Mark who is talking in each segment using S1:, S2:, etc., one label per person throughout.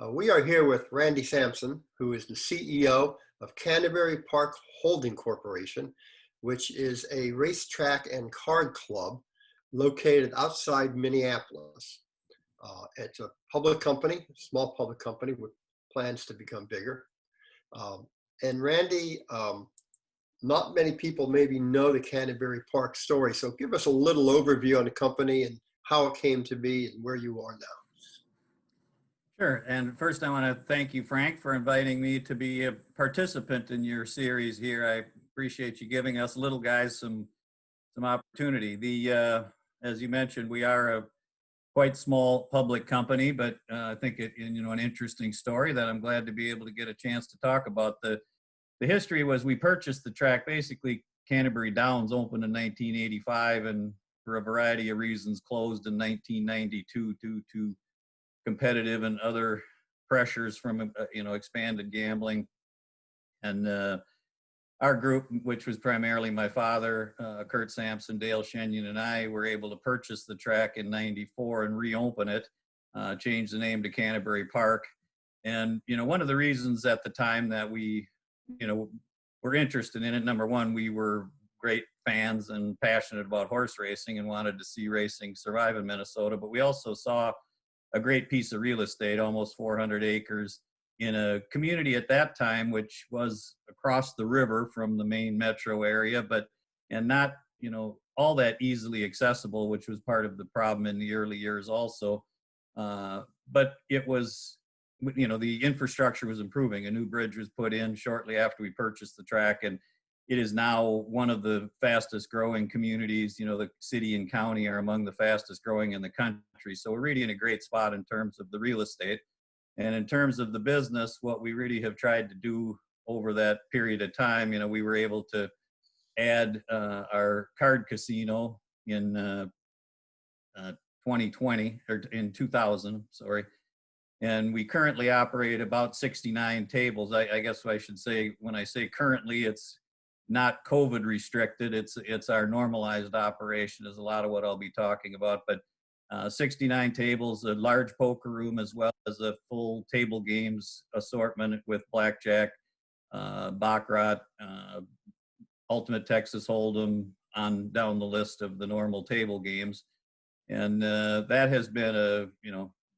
S1: We are here with Randy Sampson, who is the CEO of Canterbury Park Holding Corporation, which is a racetrack and card club located outside Minneapolis. It's a public company, a small public company with plans to become bigger. And Randy, not many people maybe know the Canterbury Park story, so give us a little overview on the company and how it came to be and where you are now.
S2: Sure. And first, I want to thank you, Frank, for inviting me to be a participant in your series here. I appreciate you giving us little guys some opportunity. As you mentioned, we are a quite small public company, but I think an interesting story that I'm glad to be able to get a chance to talk about. The history was we purchased the track. Basically, Canterbury Downs opened in 1985, and for a variety of reasons closed in 1992 due to competitive and other pressures from expanded gambling. And our group, which was primarily my father, Kurt Sampson, Dale Shenyon, and I, were able to purchase the track in '94 and reopen it, change the name to Canterbury Park. And one of the reasons at the time that we were interested in it, number one, we were great fans and passionate about horse racing and wanted to see racing survive in Minnesota, but we also saw a great piece of real estate, almost 400 acres, in a community at that time, which was across the river from the main metro area, and not, all that easily accessible, which was part of the problem in the early years also. But it was, the infrastructure was improving. A new bridge was put in shortly after we purchased the track, and it is now one of the fastest growing communities. The city and county are among the fastest growing in the country. So we're really in a great spot in terms of the real estate. And in terms of the business, what we really have tried to do over that period of time, we were able to add our card casino in 2020, or in 2000, sorry. And we currently operate about 69 tables. I guess I should say, when I say currently, it's not COVID restricted. It's our normalized operation is a lot of what I'll be talking about, but 69 tables, a large poker room, as well as a full table games assortment with blackjack, baccarat, ultimate Texas Hold'em, on down the list of the normal table games. And that has been a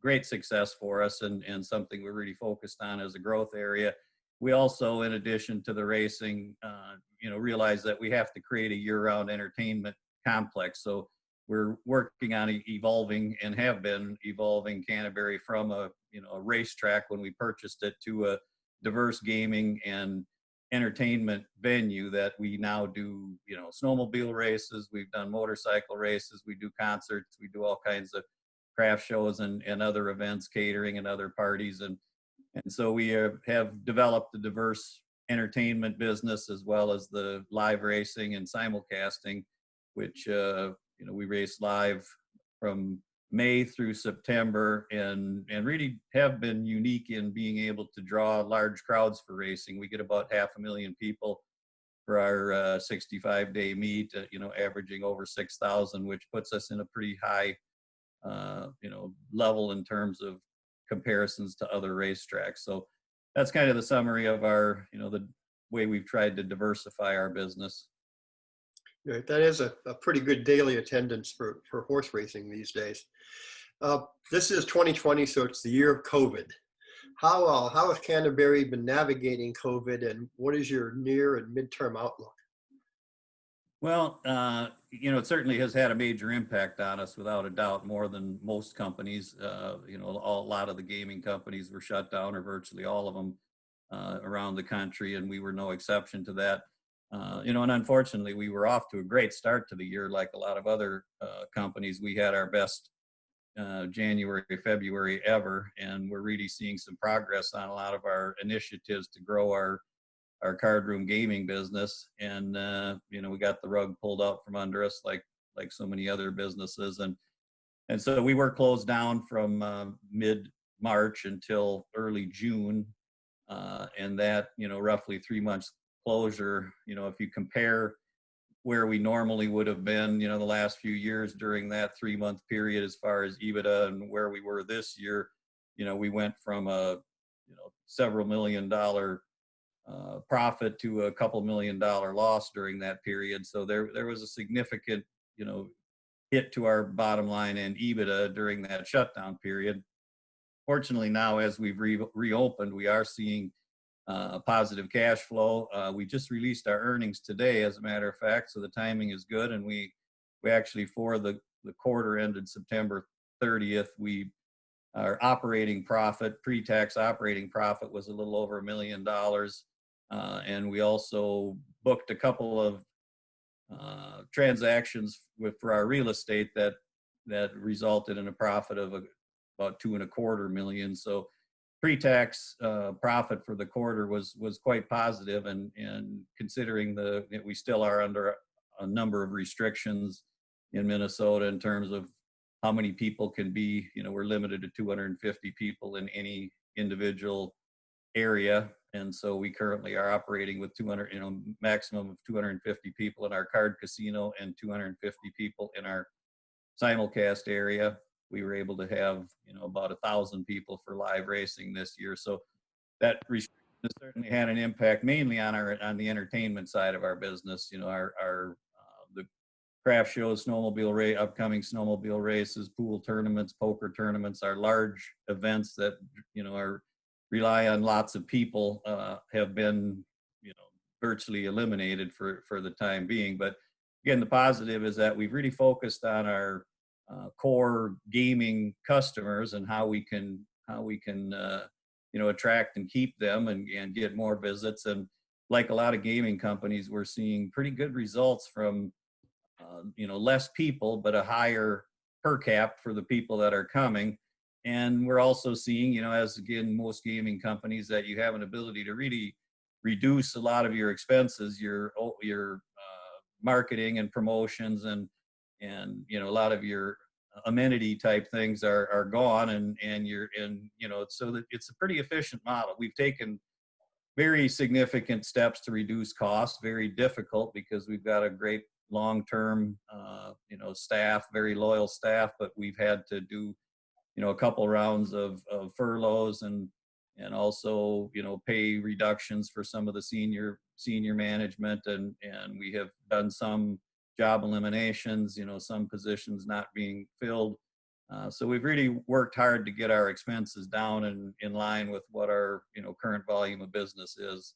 S2: great success for us, and something we're really focused on as a growth area. We also, in addition to the racing, realize that we have to create a year-round entertainment complex. So we're working on evolving, and have been evolving, Canterbury from a racetrack when we purchased it to a diverse gaming and entertainment venue that we now do, snowmobile races. We've done motorcycle races. We do concerts. We do all kinds of craft shows and other events, catering and other parties. And so we have developed a diverse entertainment business, as well as the live racing and simulcasting, which we race live from May through September, and really have been unique in being able to draw large crowds for racing. We get about 500,000 people for our 65-day meet, averaging over 6,000, which puts us in a pretty high level in terms of comparisons to other racetracks. So that's kind of the summary of our, the way we've tried to diversify our business.
S1: Right. That is a pretty good daily attendance for horse racing these days. This is 2020, so it's the year of COVID. How has Canterbury been navigating COVID, and what is your near and midterm outlook?
S2: Well, it certainly has had a major impact on us, without a doubt, more than most companies. A lot of the gaming companies were shut down, or virtually all of them, around the country, and we were no exception to that. And unfortunately, we were off to a great start to the year. Like a lot of other companies, we had our best January, February ever, and we're really seeing some progress on a lot of our initiatives to grow our card room gaming business. And we got the rug pulled out from under us, like so many other businesses, and so we were closed down from mid-March until early June, and that roughly 3 months closure. If you compare where we normally would have been, the last few years during that 3-month period, as far as EBITDA, and where we were this year, we went from a, several $1 million profit to a couple $1 million loss during that period. So there was a significant, hit to our bottom line and EBITDA during that shutdown period. Fortunately, now as we've reopened, we are seeing positive cash flow. We just released our earnings today, as a matter of fact, so the timing is good. And we actually, for the quarter ended September 30th, our operating profit, pre-tax operating profit, was a little over $1 million. And we also booked a couple of transactions for our real estate that resulted in a profit of about $2.25 million. So pre-tax profit for the quarter was quite positive, and considering that we still are under a number of restrictions in Minnesota in terms of how many people can be, we're limited to 250 people in any individual area. And so we currently are operating with maximum of 250 people in our card casino and 250 people in our simulcast area. We were able to have, about 1,000 people for live racing this year. So that restriction has certainly had an impact, mainly on the entertainment side of our business. The craft shows, upcoming snowmobile races, pool tournaments, poker tournaments, our large events that, rely on lots of people, have been, virtually eliminated for the time being. But again, the positive is that we've really focused on our core gaming customers and how we can attract and keep them and get more visits. And like a lot of gaming companies, we're seeing pretty good results from less people, but a higher per cap for the people that are coming. And we're also seeing, as again, most gaming companies, that you have an ability to really reduce a lot of your expenses, your marketing and promotions, and a lot of your amenity type things are gone, and so that it's a pretty efficient model. We've taken very significant steps to reduce costs. Very difficult, because we've got a great long-term staff, very loyal staff, but we've had to do a couple rounds of furloughs and also pay reductions for some of the senior management, and we have done some job eliminations, some positions not being filled. So we've really worked hard to get our expenses down and in line with what our current volume of business is.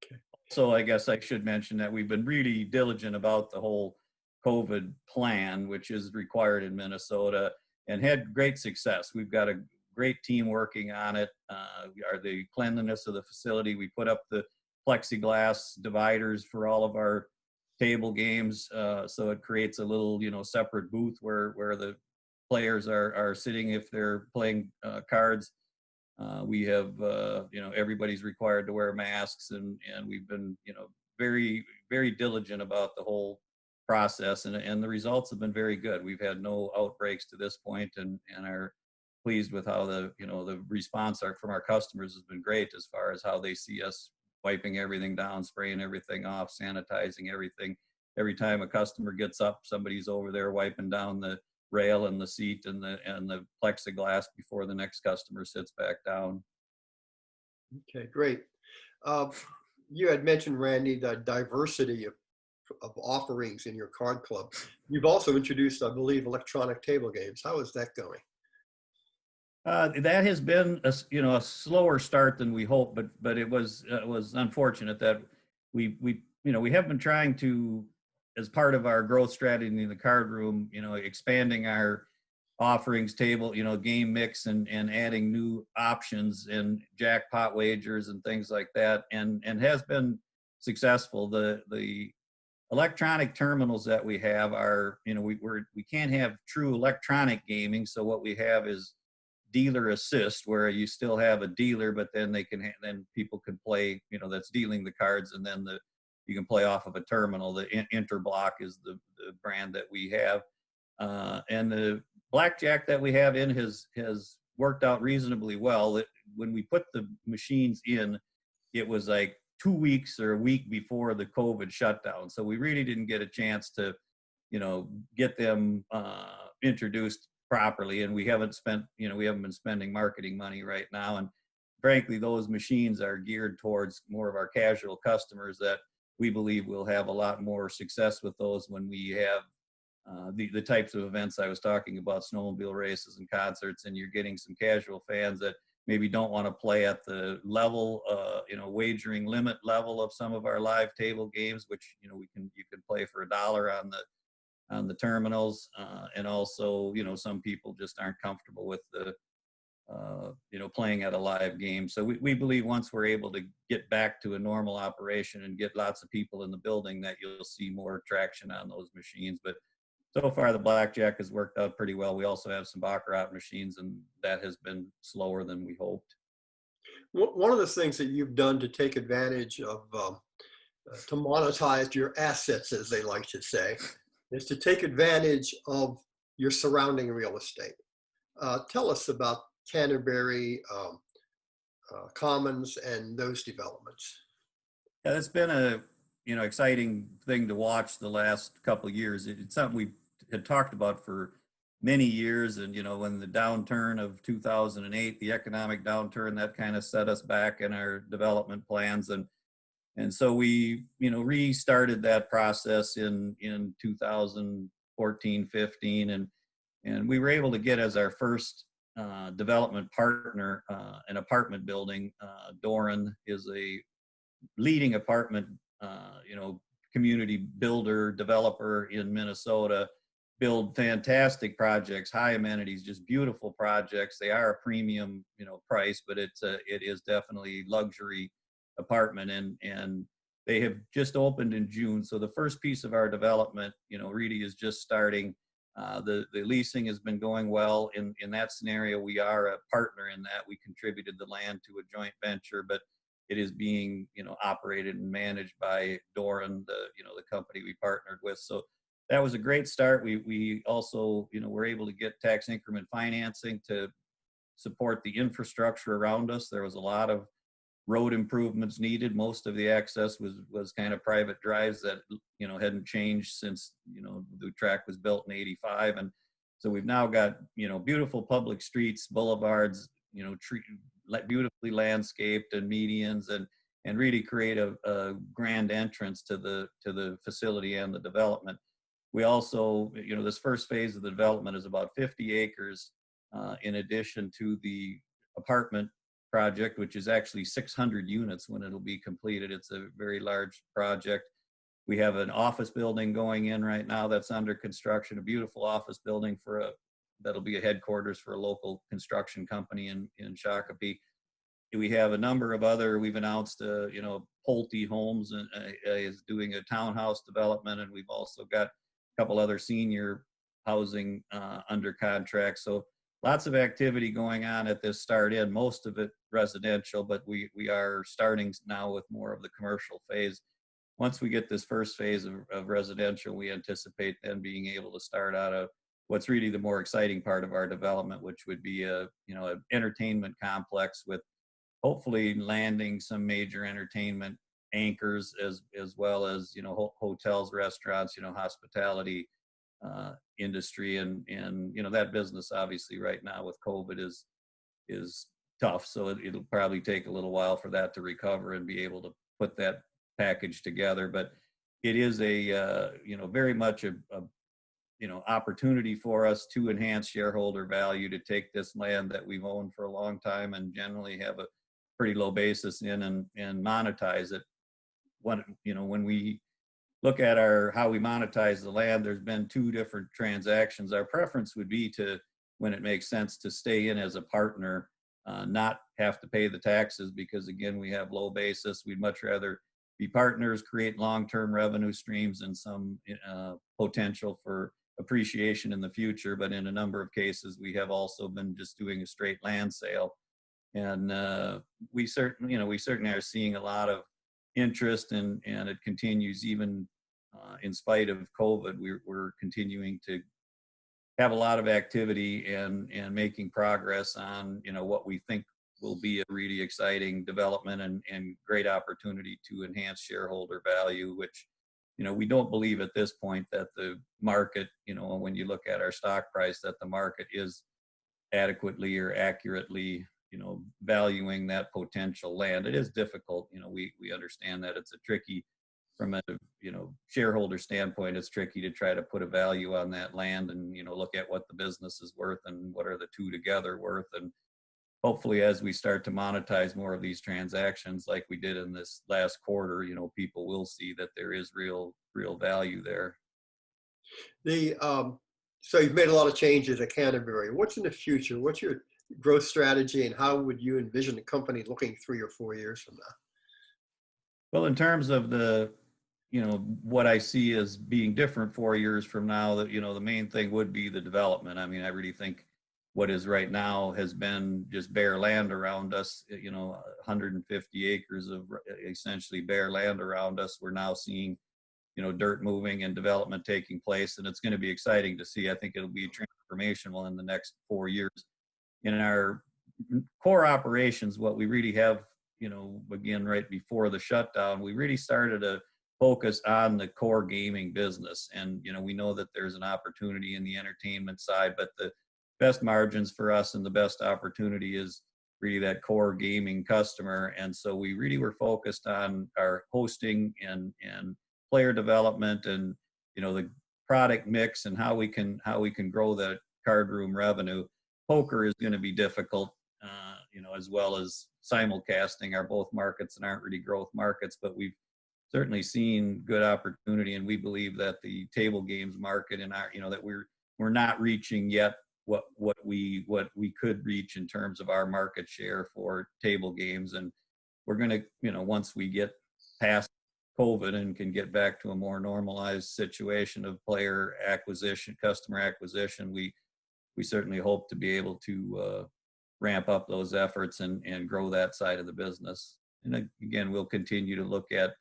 S1: Okay.
S2: So I guess I should mention that we've been really diligent about the whole COVID plan, which is required in Minnesota, and had great success. We've got a great team working on it. The cleanliness of the facility, we put up the plexiglass dividers for all of our table games, so it creates a little separate booth where the players are sitting if they're playing cards. We have everybody's required to wear masks, and we've been very, very diligent about the whole process, and the results have been very good. We've had no outbreaks to this point, and are pleased with how the response from our customers has been great, as far as how they see us wiping everything down, spraying everything off, sanitizing everything. Every time a customer gets up, somebody's over there wiping down the rail and the seat and the plexiglass before the next customer sits back down.
S1: Okay, great. You had mentioned, Randy, the diversity of offerings in your card club. You've also introduced, I believe, electronic table games. How is that going?
S2: That has been a slower start than we hoped, but it was unfortunate that we have been trying to, as part of our growth strategy in the card room, expanding our offerings, table, game mix, and adding new options and jackpot wagers and things like that, and has been successful. The electronic terminals that we have are, we can't have true electronic gaming, so what we have is dealer assist, where you still have a dealer, but then then people can play, that's dealing the cards, and then you can play off of a terminal. The Interblock is the brand that we have, and the blackjack that we have in has worked out reasonably well. When we put the machines in, it was like 2 weeks or a week before the COVID shutdown, so we really didn't get a chance to get them introduced properly, and we haven't been spending marketing money right now. And frankly, those machines are geared towards more of our casual customers that we believe will have a lot more success with those when we have the types of events I was talking about, snowmobile races and concerts, and you're getting some casual fans that maybe don't want to play at the level, wagering limit level of some of our live table games, which you can play for $1 on the terminals, and also some people just aren't comfortable with the playing at a live game. So we believe once we're able to get back to a normal operation and get lots of people in the building, that you'll see more traction on those machines. But so far, the blackjack has worked out pretty well. We also have some baccarat machines, and that has been slower than we hoped.
S1: One of the things that you've done to take advantage of, to monetize your assets, as they like to say, is to take advantage of your surrounding real estate. Tell us about Canterbury Commons and those developments.
S2: Yeah, it's been a exciting thing to watch the last couple of years. It's something we had talked about for many years, and when the downturn of 2008, the economic downturn, that kind of set us back in our development plans, and so we restarted that process in 2014, 15, and we were able to get as our first development partner an apartment building. Doran is a leading apartment community builder, developer in Minnesota. Build fantastic projects, high amenities, just beautiful projects. They are a premium price, but it is definitely luxury apartment, and they have just opened in June. So the first piece of our development really is just starting. The leasing has been going well. In that scenario, we are a partner in that. We contributed the land to a joint venture, but it is being operated and managed by Doran, the company we partnered with. So that was a great start. We also were able to get tax increment financing to support the infrastructure around us. There was a lot of road improvements needed. Most of the access was kind of private drives that hadn't changed since the track was built in '85, and so we've now got beautiful public streets, boulevards, beautifully landscaped, and medians, and really create a grand entrance to the facility and the development. We also this first phase of the development is about 50 acres in addition to the apartment project, which is actually 600 units when it'll be completed. It's a very large project. We have an office building going in right now that's under construction, a beautiful office building that'll be a headquarters for a local construction company in Shakopee. We have a number of we've announced, Pulte Homes is doing a townhouse development, and we've also got a couple other senior housing under contract. So lots of activity going on at this start in, most of it residential, but we are starting now with more of the commercial phase. Once we get this first phase of residential, we anticipate then being able to start out of what's really the more exciting part of our development, which would be an entertainment complex with hopefully landing some major entertainment anchors as well as hotels, restaurants, hospitality industry, and that business obviously right now with COVID is tough, so it'll probably take a little while for that to recover and be able to put that package together. But it is a very much a opportunity for us to enhance shareholder value, to take this land that we've owned for a long time and generally have a pretty low basis in and monetize it. When we look at how we monetize the land, there's been two different transactions. Our preference would be to, when it makes sense, to stay in as a partner, not have to pay the taxes, because again, we have low basis. We'd much rather be partners, create long-term revenue streams and some potential for appreciation in the future. But in a number of cases, we have also been just doing a straight land sale. And we certainly are seeing a lot of interest, and it continues even in spite of COVID. We're continuing to have a lot of activity and making progress on what we think will be a really exciting development and great opportunity to enhance shareholder value, which we don't believe at this point that the market, when you look at our stock price, that the market is adequately or accurately, valuing that potential land. It is difficult. We understand that it's a tricky, from a, shareholder standpoint, it's tricky to try to put a value on that land and, look at what the business is worth and what are the two together worth. And hopefully as we start to monetize more of these transactions like we did in this last quarter, people will see that there is real value there.
S1: So you've made a lot of changes at Canterbury. What's in the future? What's your growth strategy, and how would you envision the company looking 3 or 4 years from now?
S2: Well, in terms of the, what I see as being different 4 years from now, that, the main thing would be the development. I mean, I really think what is right now has been just bare land around us, 150 acres of essentially bare land around us. We're now seeing, dirt moving and development taking place, and it's going to be exciting to see. I think it'll be transformational in the next 4 years. In our core operations, what we really have, again, right before the shutdown, we really started to focus on the core gaming business. And, we know that there's an opportunity in the entertainment side, but the best margins for us and the best opportunity is really that core gaming customer. And so we really were focused on our hosting and player development and, the product mix and how we can grow the card room revenue. Poker is going to be difficult, as well as simulcasting are both markets and aren't really growth markets, but we've certainly seen good opportunity. And we believe that the table games market in our, that we're not reaching yet what we could reach in terms of our market share for table games. And we're going to, once we get past COVID and can get back to a more normalized situation of player acquisition, customer acquisition, we certainly hope to be able to ramp up those efforts and grow that side of the business. And again, we'll continue to look at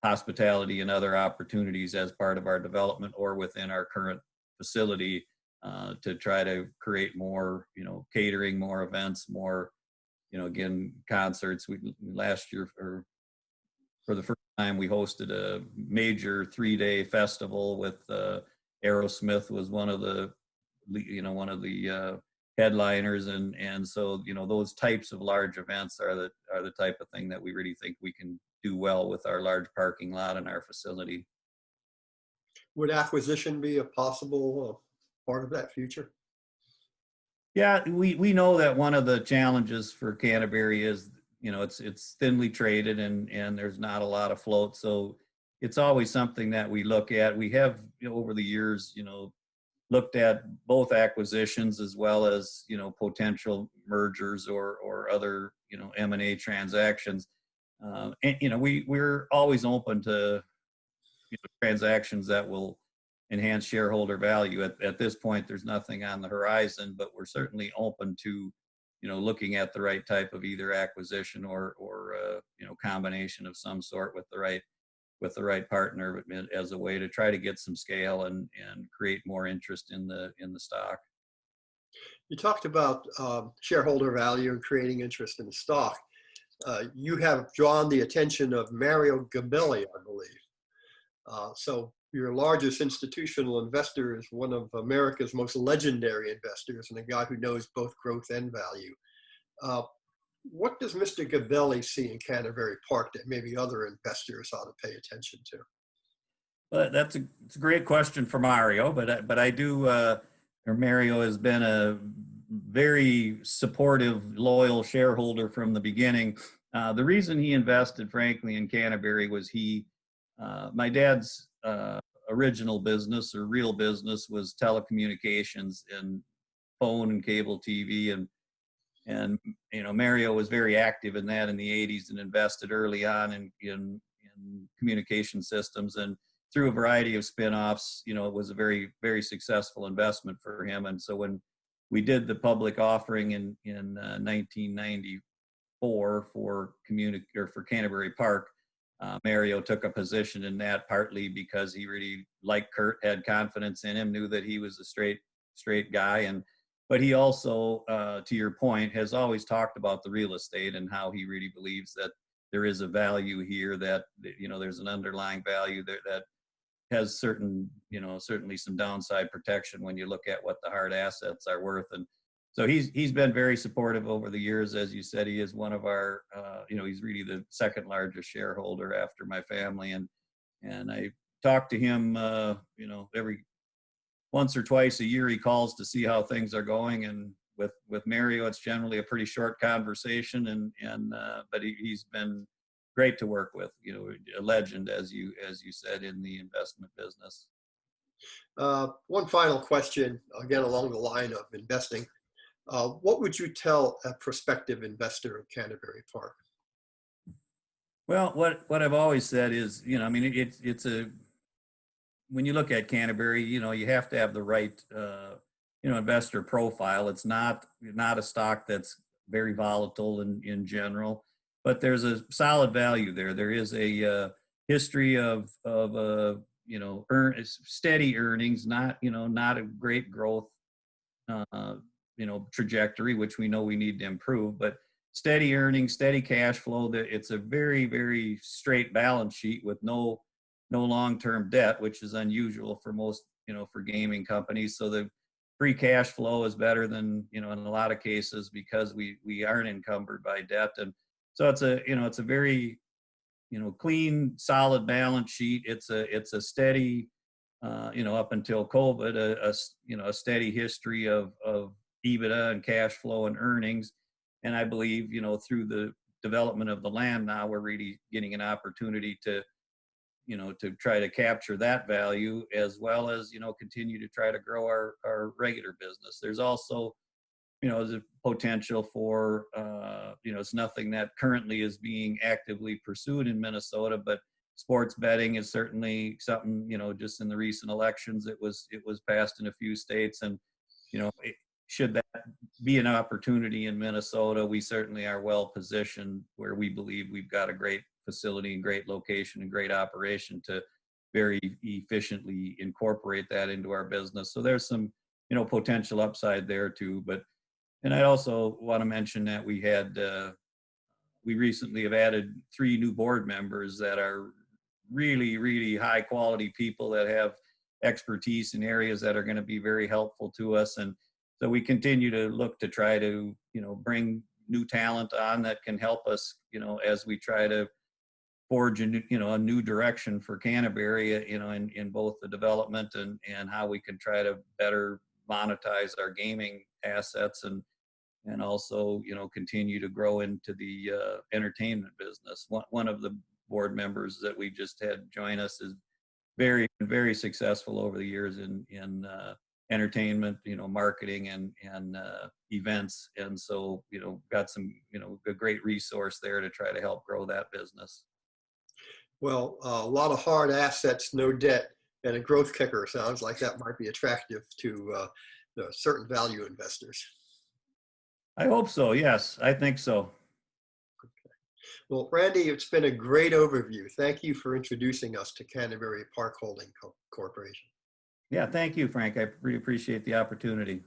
S2: hospitality and other opportunities as part of our development or within our current facility to try to create more, catering, more events, more, again, concerts. Last year, for the first time, we hosted a major 3-day festival with Aerosmith was one of the headliners, and so those types of large events are the type of thing that we really think we can do well with our large parking lot and our facility.
S1: Would acquisition be a possible part of that future?
S2: Yeah, we know that one of the challenges for Canterbury is it's thinly traded and there's not a lot of float, so it's always something that we look at. We have over the years looked at both acquisitions as well as potential mergers or other M&A transactions, and we're always open to transactions that will enhance shareholder value. At this point, there's nothing on the horizon, but we're certainly open to looking at the right type of either acquisition or combination of some sort with the right partner as a way to try to get some scale and create more interest in the stock.
S1: You talked about shareholder value and creating interest in the stock. You have drawn the attention of Mario Gabelli, I believe. So your largest institutional investor is one of America's most legendary investors and a guy who knows both growth and value. What does Mr. Gabelli see in Canterbury Park that maybe other investors ought to pay attention to?
S2: Well, it's a great question for Mario, but I do. Mario has been a very supportive, loyal shareholder from the beginning. The reason he invested, frankly, in Canterbury was my dad's original business or real business was telecommunications and phone and cable TV, and Mario was very active in that in the 80s and invested early on in communication systems, and through a variety of spin-offs, it was a very, very successful investment for him. And so when we did the public offering in 1994 for Canterbury Park, Mario took a position in that, partly because he really liked Kurt, had confidence in him, knew that he was a straight guy, but he also, to your point, has always talked about the real estate and how he really believes that there is a value here, that there's an underlying value there, that has certain, certainly some downside protection when you look at what the hard assets are worth. And so he's been very supportive over the years. As you said, he is one of our, he's really the second largest shareholder after my family. And I talk to him, every once or twice a year. He calls to see how things are going. And with Mario, it's generally a pretty short conversation. But he's been great to work with. A legend, as you said, in the investment business.
S1: One final question, again along the line of investing. What would you tell a prospective investor of Canterbury Park?
S2: Well, what I've always said is, it's when you look at Canterbury, you have to have the right, investor profile. It's not a stock that's very volatile in general, but there's a solid value there. There is a history of steady earnings, not a great growth, trajectory, which we know we need to improve, but steady earnings, steady cash flow. That it's a very, very straight balance sheet with no long-term debt, which is unusual for most, for gaming companies. So the free cash flow is better than, in a lot of cases, because we aren't encumbered by debt. And so it's a very, clean, solid balance sheet. It's a steady, up until COVID, a steady history of EBITDA and cash flow and earnings. And I believe, through the development of the land now, we're really getting an opportunity to try to capture that value, as well as, continue to try to grow our regular business. There's also, the potential for, it's nothing that currently is being actively pursued in Minnesota, but sports betting is certainly something, just in the recent elections, it was passed in a few states. And, should that be an opportunity in Minnesota, we certainly are well positioned, where we believe we've got a great facility and great location and great operation to very efficiently incorporate that into our business. So there's some, potential upside there too. And I also want to mention that we recently have added 3 new board members that are really, really high quality people that have expertise in areas that are going to be very helpful to us. And so we continue to look to try to, bring new talent on that can help us, as we try to forge a new direction for Canterbury, in both the development and how we can try to better monetize our gaming assets, and also, continue to grow into the entertainment business. One of the board members that we just had join us is very, very successful over the years in entertainment, marketing and events. And so, got some, a great resource there to try to help grow that business.
S1: Well, a lot of hard assets, no debt, and a growth kicker. Sounds like that might be attractive to certain value investors.
S2: I hope so. Yes, I think so.
S1: Well, Randy, it's been a great overview. Thank you for introducing us to Canterbury Park Holding Corporation.
S2: Yeah, thank you, Frank. I really appreciate the opportunity.